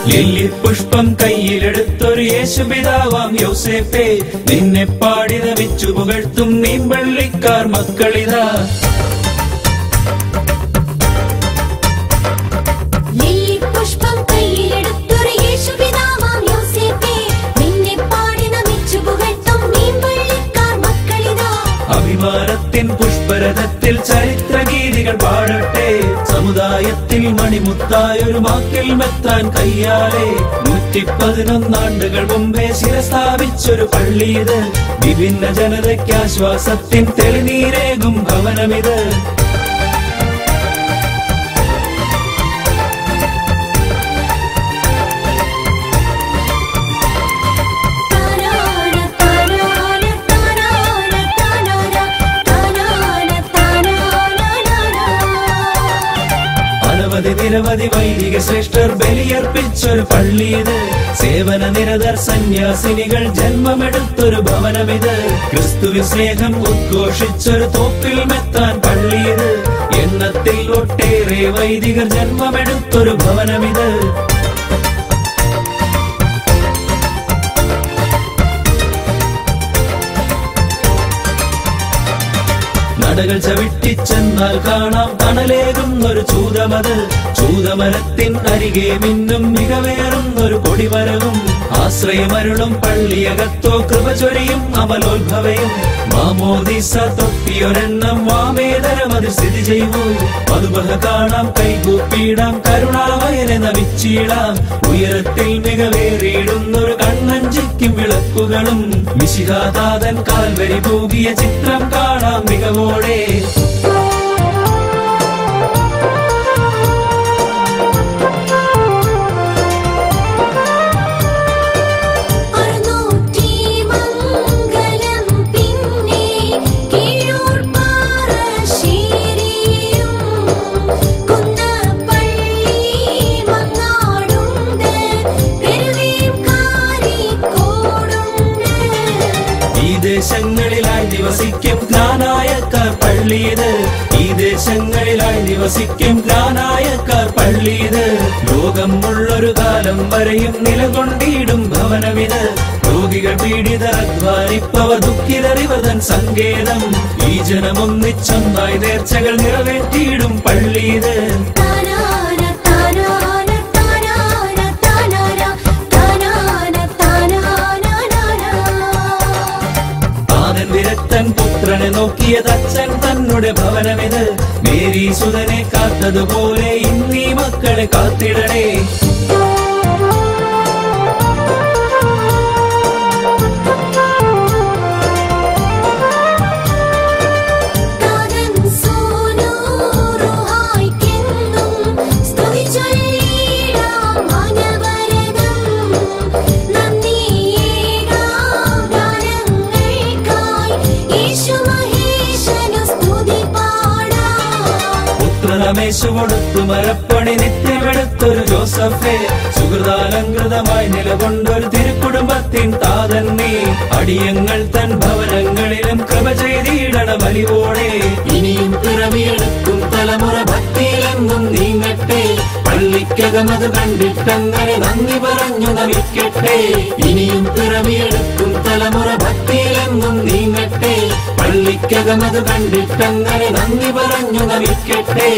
Lily പുഷ്പം കയ്യിലെടുത്തൊരു യേശുപിതാവാം യോസേപ്പേ, നിന്നെ പാടി നമിച്ചു പുകഴ്ത്തും നീമ്പള്ളിക്കാർ മക്കളിതാ. അഭിമാനത്തിൻ പുഷ്പരഥത്തിൽ ചരിത്രഗീതികൾ പാടട്ടെ, സമുദായത്തിൽ മണിമുത്തായൊരു മാക്കിൽ മെത്താൻ കയ്യാലെ. 111 ആണ്ടുകൾ മുമ്പേ ശിരസ്ഥാപിച്ചൊരു പള്ളിയത്, വിഭിന്ന ജനതയ്ക്കാശ്വാസത്തിൻ തെളിനീരേകും ഭവനമിത്. നിരവധി വൈദിക ശ്രേഷ്ഠർ ബലിയർപ്പിച്ചൊരു പള്ളിയത്, സേവന നിരതർ സന്യാസിനികൾ ജന്മമെടുത്തൊരു ഭവനമിത്. ക്രിസ്തുവിൻ സ്നേഹം ഉദ്ഘോഷിച്ചൊരു തോപ്പിൽ മെത്താൻ പള്ളിയത്, എണ്ണത്തിൽ ഒട്ടേറെ വൈദികർ ജന്മമെടുത്തൊരു ഭവനമിത്. നടകൾ ചവിട്ടിച്ചെന്നാൽ കാണാം തണലേകുന്നൊരു ചൂതമത്, ചൂതമരത്തിൻ അരികെ മിന്നും മികവേറുന്നൊരു കൊടിമരവും. ആശ്രയമരുളും പള്ളിയകത്തോ കൃപ ചൊരിയും അമലോത്ഭവയും. മാമോദീസ തൊപ്പിയൊരെണ്ണം വാമേതരമതിൽ സ്ഥിതി ചെയ്യൂ. മധുബഹ കാണാം കൈകൂപ്പിയിടാം കരുണാമയനെ നമിച്ചിടാം. ഉയരത്തിൽ മികവേറിയിടുന്നൊരു കണ്ണഞ്ചിക്കും വിളക്കുകളും. മിശിഹാതാതൻ കാൽവരി പൂകിയ ചിത്രം കാണാം മികവോടെ. ദേശങ്ങളിലായി നിവസിക്കും ജ്ഞാനായക്കാർ പള്ളിയത്, ഈ ദേശങ്ങളിലായി നിവസിക്കും ജ്ഞാനായക്കാർ പള്ളിയത്. ലോകം ഉള്ളൊരു കാലം വരെയും നിലകൊണ്ടിടും ഭവനമിത്. രോഗികൾ പീഡിതർ അധ്വാനിപ്പവർ ദുഃഖിതറിവതൻ സങ്കേതം. ഈ ജനമൊന്നിച്ചൊന്നായി നേർച്ചകൾ നിറവേറ്റിയിടും പള്ളിയത്. വിരക്തൻ പുത്രനെ നോക്കിയതച്ഛൻ തന്നുടെ ഭവനമിത്. മേരി സുതനെ കാത്തതുപോലെ ഇന്നീ മക്കളെ കാത്തിടണേ. രമേശ് കൊടുത്തു മരപ്പണി നിത്യമെടുത്തൊരു ജോസഫേ, സുഹൃതാലങ്കൃതമായി നിലകൊണ്ടൊരു തിരുക്കുടുംബത്തിൻ താതൻ നീ. അടിയങ്ങൾ തൻ ഭവനങ്ങളിലും കൃപ ചെയ്തിടണ ബലിവോടെ. ഇനിയും പിറവിയെടുക്കും തലമുറ ഭക്തിയിലെന്നും നീങ്ങട്ടെ, പള്ളിക്കകമത് കണ്ടിട്ടങ്ങനെ നന്ദി പറഞ്ഞു നമിക്കട്ടെ. ഇനിയും പിറവിയെടുക്കും തലമുറ ഭക്തിയിലെന്നും നീങ്ങട്ടെ, പള്ളിക്കകമത് കണ്ടിട്ടങ്ങനെ നന്ദി പറഞ്ഞു നമിക്കട്ടെ.